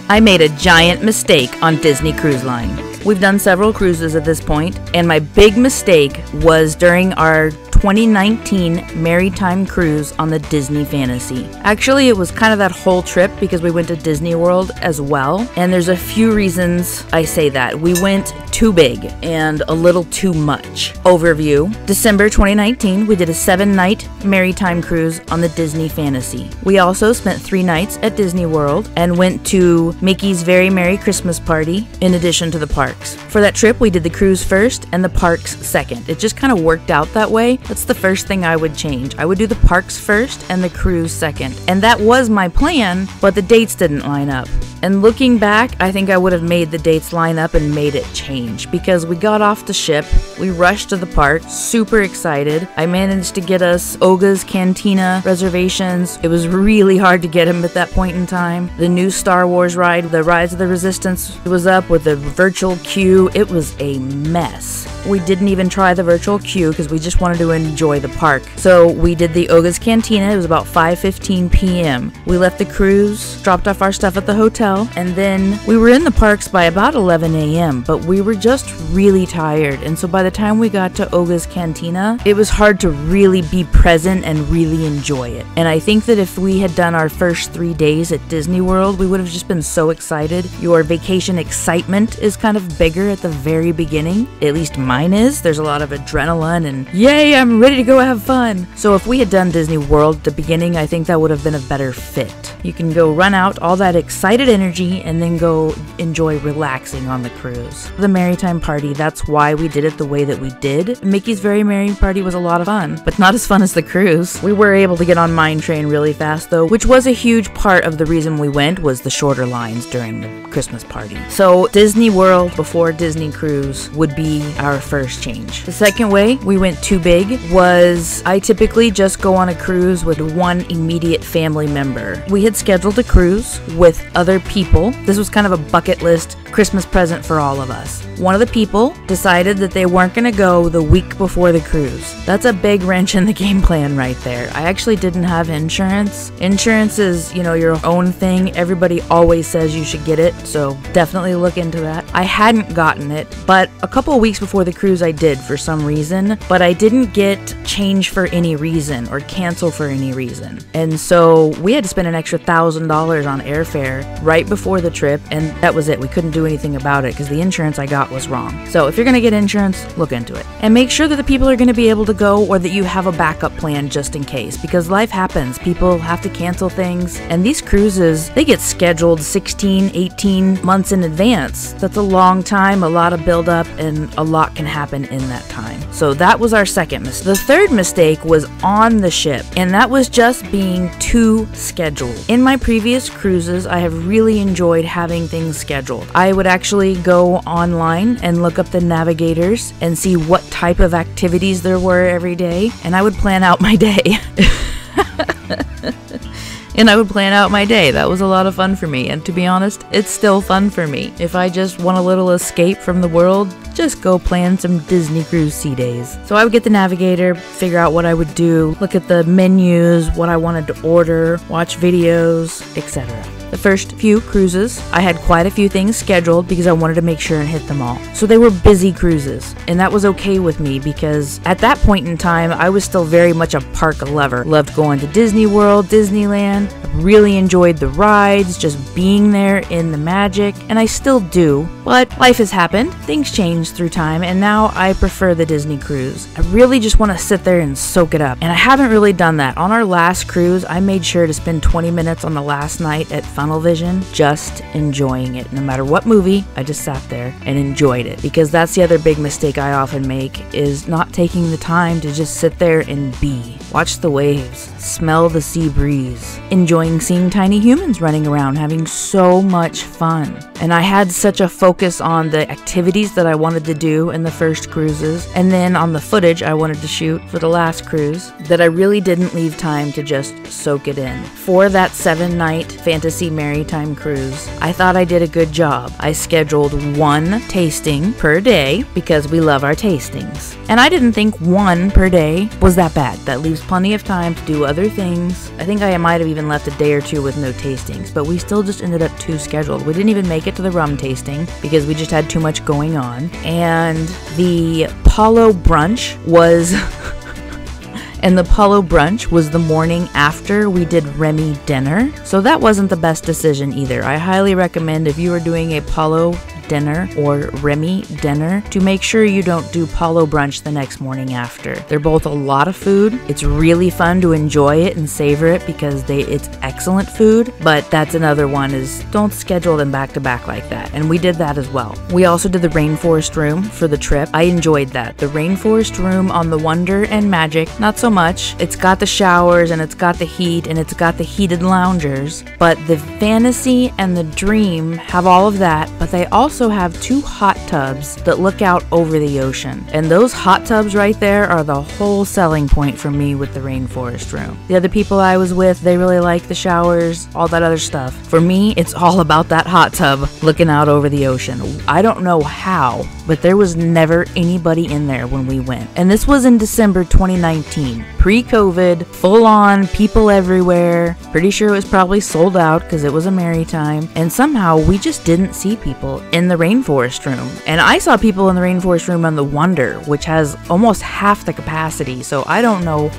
I made a giant mistake on Disney Cruise Line. We've done several cruises at this point, and my big mistake was during our 2019 Maritime Cruise on the Disney Fantasy. Actually, it was kind of that whole trip because we went to Disney World as well, and there's a few reasons I say that. We went too big and a little too much. Overview. December 2019, we did a 7-night Maritime Cruise on the Disney Fantasy. We also spent 3 nights at Disney World and went to Mickey's Very Merry Christmas Party in addition to the parks. For that trip, we did the cruise first and the parks second. It just kind of worked out that way. That's the first thing I would change. I would do the parks first and the cruise second. And that was my plan, but the dates didn't line up. And looking back, I think I would have made the dates line up and made it change because we got off the ship, we rushed to the park, super excited. I managed to get us Oga's Cantina reservations. It was really hard to get them at that point in time. The new Star Wars ride, the Rise of the Resistance, was up with the virtual queue. It was a mess. We didn't even try the virtual queue because we just wanted to enjoy the park. So we did the Oga's Cantina. It was about 5:15 p.m. We left the cruise, dropped off our stuff at the hotel, and then we were in the parks by about 11 a.m. But we were just really tired, and so by the time we got to Oga's Cantina, it was hard to really be present and really enjoy it. And I think that if we had done our first 3 days at Disney World, we would have just been so excited. Your vacation excitement is kind of bigger at the very beginning, at least mine is. There's a lot of adrenaline and yay, I'm ready to go have fun. So if we had done Disney World at the beginning, I think that would have been a better fit. You can go run out all that excited energy and then go enjoy relaxing on the cruise. The Maritime Party, that's why we did it the way that we did. Mickey's Very Merry Party was a lot of fun, but not as fun as the cruise. We were able to get on Mine Train really fast though, which was a huge part of the reason we went was the shorter lines during the Christmas party. So Disney World before Disney Cruise would be our first change. The second way we went too big was I typically just go on a cruise with one immediate family member. We had scheduled a cruise with other people. This was kind of a bucket list Christmas present for all of us. One of the people decided that they weren't going to go the week before the cruise. That's a big wrench in the game plan right there. I actually didn't have insurance. Insurance is, you know, your own thing. Everybody always says you should get it, so definitely look into that. I hadn't gotten it, but a couple of weeks before the cruise I did for some reason, but I didn't get change for any reason or cancel for any reason. And so we had to spend an extra $1,000 on airfare right before the trip, and that was it. We couldn't do anything about it because the insurance I got was wrong. So if you're going to get insurance, look into it. And make sure that the people are going to be able to go or that you have a backup plan just in case, because life happens. People have to cancel things, and these cruises, they get scheduled 16, 18 months in advance. That's a long time, a lot of buildup, and a lot can happen in that time. So that was our second mistake. The third mistake was on the ship, and that was just being too scheduled. In my previous cruises, I have really enjoyed having things scheduled. I would actually go online and look up the navigators and see what type of activities there were every day, and I would plan out my day. And I would plan out my day. That was a lot of fun for me, and to be honest, it's still fun for me. If I just want a little escape from the world, just go plan some Disney Cruise Sea Days. So I would get the navigator, figure out what I would do, look at the menus, what I wanted to order, watch videos, etc. The first few cruises, I had quite a few things scheduled because I wanted to make sure and hit them all. So they were busy cruises, and that was okay with me because at that point in time, I was still very much a park lover. Loved going to Disney World, Disneyland, really enjoyed the rides, just being there in the magic, and I still do. But life has happened, things change through time, and now I prefer the Disney cruise. I really just want to sit there and soak it up, and I haven't really done that. On our last cruise, I made sure to spend 20 minutes on the last night at Funnel Vision just enjoying it. No matter what movie, I just sat there and enjoyed it, because that's the other big mistake I often make is not taking the time to just sit there and be. Watch the waves, smell the sea breeze, enjoying seeing tiny humans running around, having so much fun. And I had such a focus on the activities that I wanted to do in the first cruises, and then on the footage I wanted to shoot for the last cruise, that I really didn't leave time to just soak it in. For that 7-night fantasy fantasy maritime cruise, I thought I did a good job. I scheduled 1 tasting per day because we love our tastings. And I didn't think 1 per day was that bad. That leaves plenty of time to do other things. I think I might have even left a day or 2 with no tastings, but we still just ended up 2 scheduled. We didn't even make it to the rum tasting because we just had too much going on. And the Palo brunch was and the Palo brunch was the morning after we did Remy dinner. So that wasn't the best decision either. I highly recommend, if you are doing a Palo dinner or Remy dinner, to make sure you don't do Palo brunch the next morning after. They're both a lot of food. It's really fun to enjoy it and savor it because it's excellent food, but that's another one, is don't schedule them back to back like that. And we did that as well. We also did the Rainforest room for the trip. I enjoyed that. The Rainforest room on the Wonder and Magic, not so much. It's got the showers and it's got the heat and it's got the heated loungers, but the Fantasy and the Dream have all of that, but they also have 2 hot tubs that look out over the ocean. And those hot tubs right there are the whole selling point for me with the Rainforest room. The other people I was with, they really like the showers, all that other stuff. For me, it's all about that hot tub looking out over the ocean. I don't know how, but there was never anybody in there when we went. And this was in December 2019, pre-COVID, full on, people everywhere. Pretty sure it was probably sold out because it was a maritime. And somehow we just didn't see people in the Rainforest room. And I saw people in the Rainforest room on the Wonder, which has almost half the capacity. So I don't know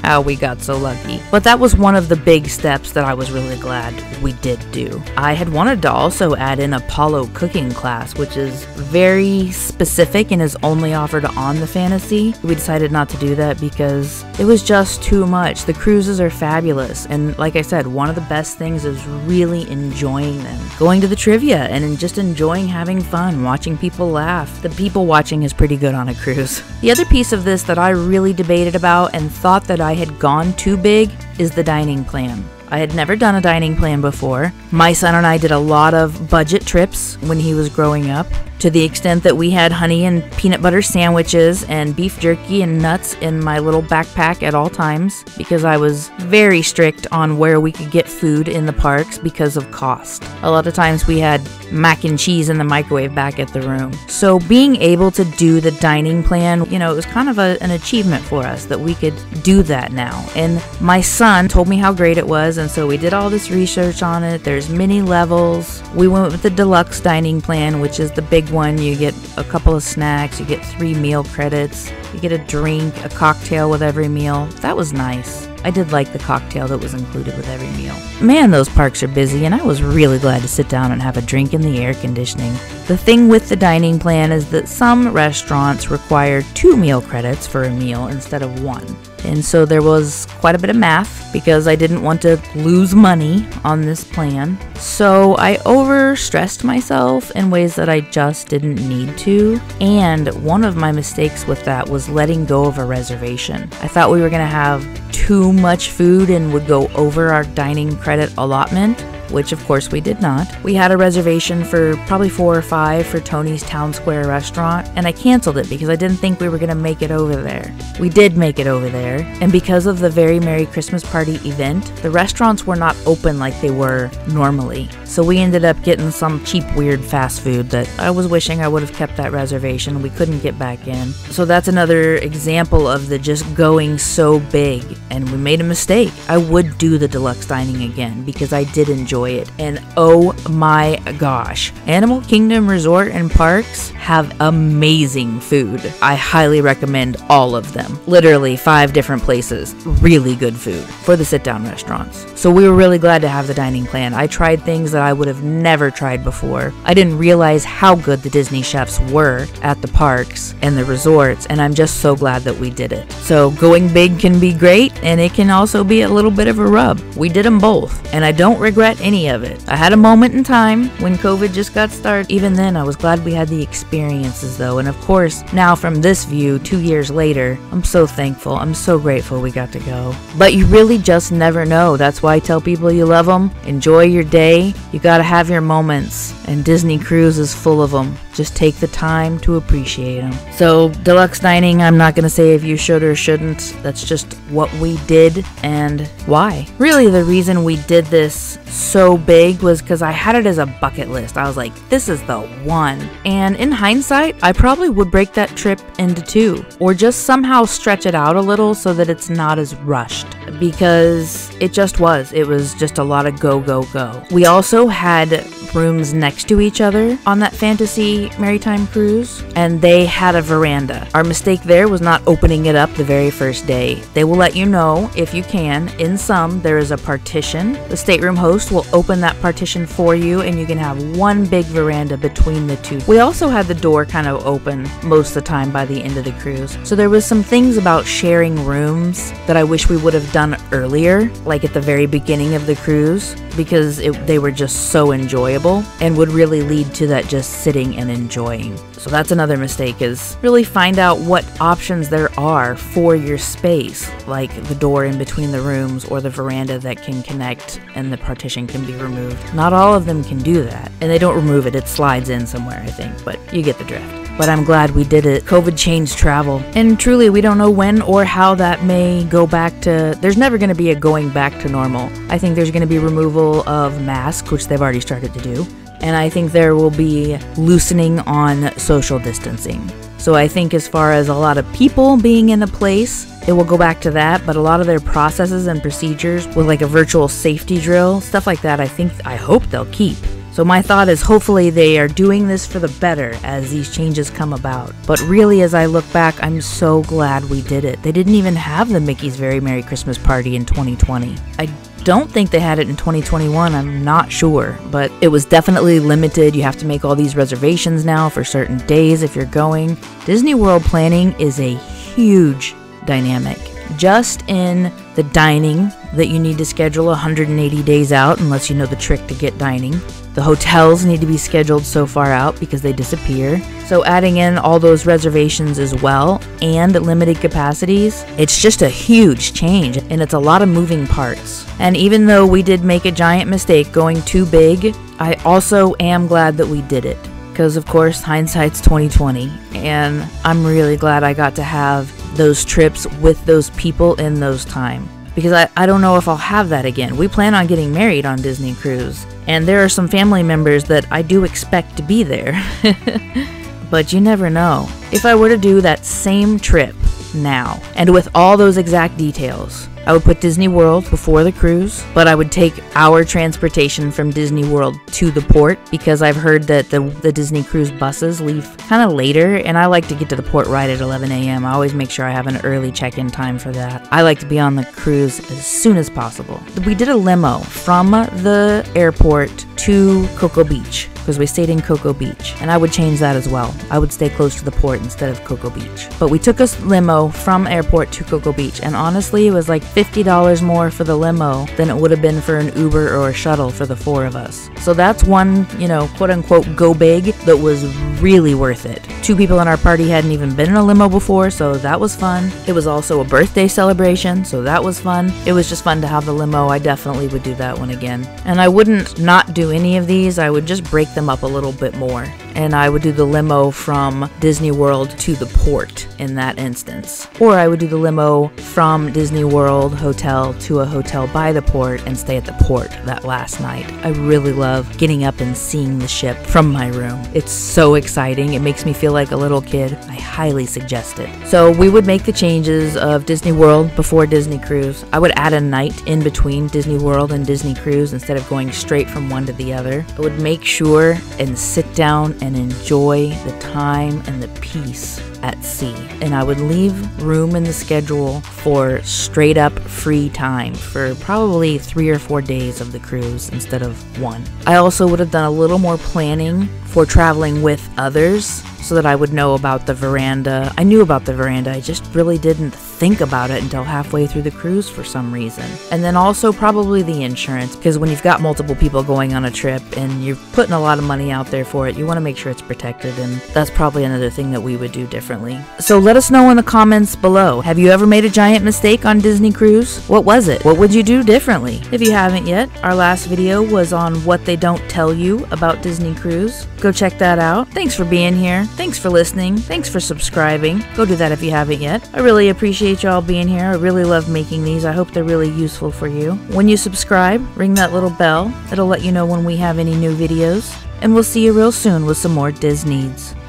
how we got so lucky. But that was one of the big steps that I was really glad we did do. I had wanted to also add in a Palo cooking class, which is very specific and is only offered on the Fantasy. We decided not to do that because it was just too much. The cruises are fabulous, and like I said, one of the best things is really enjoying them. Going to the trivia and just enjoying having fun, watching people laugh. The people watching is pretty good on a cruise. The other piece of this that I really debated about and thought that I had gone too big is the dining plan. I had never done a dining plan before. My son and I did a lot of budget trips when he was growing up, to the extent that we had honey and peanut butter sandwiches and beef jerky and nuts in my little backpack at all times, because I was very strict on where we could get food in the parks because of cost. A lot of times we had mac and cheese in the microwave back at the room. So being able to do the dining plan, you know, it was kind of an achievement for us that we could do that now. And my son told me how great it was, and so we did all this research on it. There's many levels. We went with the deluxe dining plan, which is the big one. You get a couple of snacks, you get 3 meal credits, you get a drink, a cocktail with every meal. That was nice. I did like the cocktail that was included with every meal. Man, those parks are busy, and I was really glad to sit down and have a drink in the air conditioning. The thing with the dining plan is that some restaurants require 2 meal credits for a meal instead of 1. And so there was quite a bit of math because I didn't want to lose money on this plan. So I overstressed myself in ways that I just didn't need to. And one of my mistakes with that was letting go of a reservation. I thought we were going to have too much food and would go over our dining credit allotment, which of course we did not. We had a reservation for probably 4 or 5 for Tony's Town Square restaurant, and I canceled it because I didn't think we were going to make it over there. We did make it over there, and because of the Very Merry Christmas Party event, the restaurants were not open like they were normally. So we ended up getting some cheap, weird fast food that I was wishing I would have kept that reservation. We couldn't get back in. So that's another example of the just going so big, and we made a mistake. I would do the deluxe dining again because I did enjoy it. And oh my gosh, Animal Kingdom Resort and Parks have amazing food. I highly recommend all of them. Literally 5 different places. Really good food for the sit-down restaurants. So we were really glad to have the dining plan. I tried things that I would have never tried before. I didn't realize how good the Disney chefs were at the parks and the resorts, and I'm just so glad that we did it. So going big can be great, and it can also be a little bit of a rub. We did them both, and I don't regret any of it. I had a moment in time when COVID just got started. Even then, I was glad we had the experiences though, and of course, now from this view, 2 years later, I'm so thankful. I'm so grateful we got to go. But you really just never know. That's why I tell people you love them. Enjoy your day. You gotta have your moments, and Disney Cruise is full of them. Just take the time to appreciate them. So deluxe dining, I'm not gonna say if you should or shouldn't. That's just what we did and why. Really, the reason we did this so so big was because I had it as a bucket list. I was like, this is the one. And in hindsight, I probably would break that trip into 2 or just somehow stretch it out a little so that it's not as rushed, because it was just a lot of go, go, go. We also had rooms next to each other on that fantasy maritime cruise, and they had a veranda. Our mistake there was not opening it up the very first day. They will let you know if you can. In some, there is a partition. The stateroom host will open that partition for you, and you can have one big veranda between the two. We also had the door kind of open most of the time by the end of the cruise. So there was some things about sharing rooms that I wish we would have done earlier, like at the very beginning of the cruise, because they were just so enjoyable and would really lead to that just sitting and enjoying. So that's another mistake, is really find out what options there are for your space, like the door in between the rooms or the veranda that can connect and the partition can be removed. Not all of them can do that, and they don't remove it, it slides in somewhere, I think, but you get the drift. But I'm glad we did it. COVID changed travel, and truly we don't know when or how that may go back to, there's never going to be a going back to normal. I think there's going to be removal of masks, which they've already started to do, and I think there will be loosening on social distancing. So I think as far as a lot of people being in a place, it will go back to that, but a lot of their processes and procedures with like a virtual safety drill, stuff like that, I hope they'll keep. So my thought is hopefully they are doing this for the better as these changes come about. But really, as I look back, I'm so glad we did it. They didn't even have the Mickey's Very Merry Christmas Party in 2020. I don't think they had it in 2021, I'm not sure, but it was definitely limited. You have to make all these reservations now for certain days if you're going. Disney World planning is a huge dynamic. Just in the dining that you need to schedule 180 days out unless you know the trick to get dining. The hotels need to be scheduled so far out because they disappear. So adding in all those reservations as well and limited capacities, it's just a huge change and it's a lot of moving parts. And even though we did make a giant mistake going too big, I also am glad that we did it. Because of course hindsight's 2020, and I'm really glad I got to have those trips with those people in those time, because I don't know if I'll have that again. We plan on getting married on Disney Cruise, and there are some family members that I do expect to be there. But you never know. If I were to do that same trip now, and with all those exact details, I would put Disney World before the cruise, but I would take our transportation from Disney World to the port, because I've heard that the Disney Cruise buses leave kind of later, and I like to get to the port right at 11 a.m. I always make sure I have an early check-in time for that. I like to be on the cruise as soon as possible. We did a limo from the airport to Cocoa Beach, because we stayed in Cocoa Beach, and I would change that as well. I would stay close to the port instead of Cocoa Beach. But we took a limo from airport to Cocoa Beach, and honestly, it was like $50 more for the limo than it would have been for an Uber or a shuttle for the 4 of us. So that's one, quote-unquote go big that was really worth it. 2 people in our party hadn't even been in a limo before, so that was fun. It was also a birthday celebration, so that was fun. It was just fun to have the limo. I definitely would do that one again. And I wouldn't not do any of these. I would just break them up a little bit more, and I would do the limo from Disney World to the port in that instance, or I would do the limo from Disney World hotel to a hotel by the port and stay at the port that last night. I really love getting up and seeing the ship from my room. It's so exciting. It makes me feel like a little kid. I highly suggest it. So we would make the changes of Disney World before Disney Cruise. I would add a night in between Disney World and Disney Cruise instead of going straight from one to the other. I would make sure and sit down and enjoy the time and the peace at sea. And I would leave room in the schedule for straight up free time for probably 3 or 4 days of the cruise instead of 1. I also would have done a little more planning for traveling with others so that I would know about the veranda. I knew about the veranda, I just really didn't think about it until halfway through the cruise for some reason. And then also probably the insurance, because when you've got multiple people going on a trip and you're putting a lot of money out there for it, you want to make sure it's protected, and that's probably another thing that we would do different. differently. So let us know in the comments below. Have you ever made a giant mistake on Disney Cruise? What was it? What would you do differently? If you haven't yet, our last video was on what they don't tell you about Disney Cruise. Go check that out. Thanks for being here. Thanks for listening. Thanks for subscribing. Go do that if you haven't yet. I really appreciate y'all being here. I really love making these. I hope they're really useful for you. When you subscribe, ring that little bell. It'll let you know when we have any new videos. And we'll see you real soon with some more DisNEEDS.